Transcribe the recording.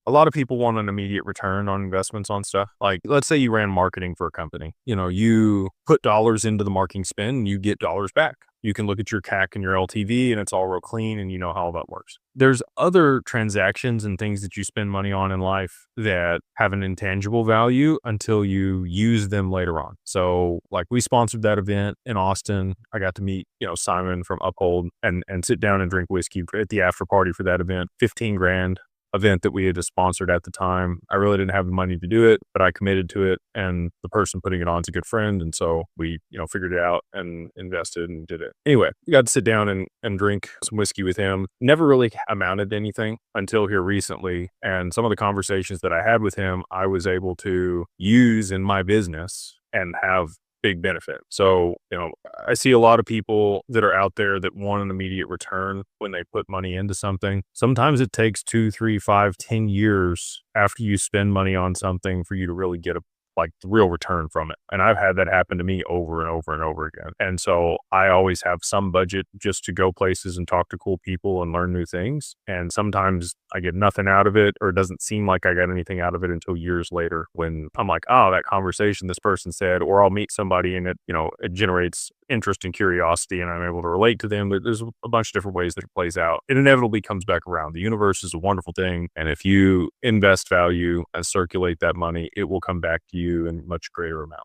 a lot of people want an immediate return on investments on stuff. Like, let's say you ran marketing for a company. You put dollars into the marketing spend and you get dollars back. You can look at your CAC and your LTV and it's all real clean and you know how all that works. There's other transactions and things that you spend money on in life that have an intangible value until you use them later on. So like we sponsored that event in Austin. I got to meet, Simon from Uphold and sit down and drink whiskey at the after party for that event. 15 grand event that we had sponsored at the time. I really didn't have the money to do it, but I committed to it. And the person putting it on is a good friend. And so we, figured it out and invested and did it. Anyway, we got to sit down and drink some whiskey with him. Never really amounted to anything until here recently. And some of the conversations that I had with him, I was able to use in my business and have big benefit. So, I see a lot of people that are out there that want an immediate return when they put money into something. Sometimes it takes 2, 3, 5, 10 years after you spend money on something for you to really get the real return from it. And I've had that happen to me over and over and over again. And so I always have some budget just to go places and talk to cool people and learn new things. And sometimes I get nothing out of it, or it doesn't seem like I got anything out of it until years later when I'm like, oh, that conversation this person said, or I'll meet somebody and it generates interest and curiosity and I'm able to relate to them. But there's a bunch of different ways that it plays out. It inevitably comes back around. The universe is a wonderful thing. And if you invest value and circulate that money, it will come back to you in much greater amount.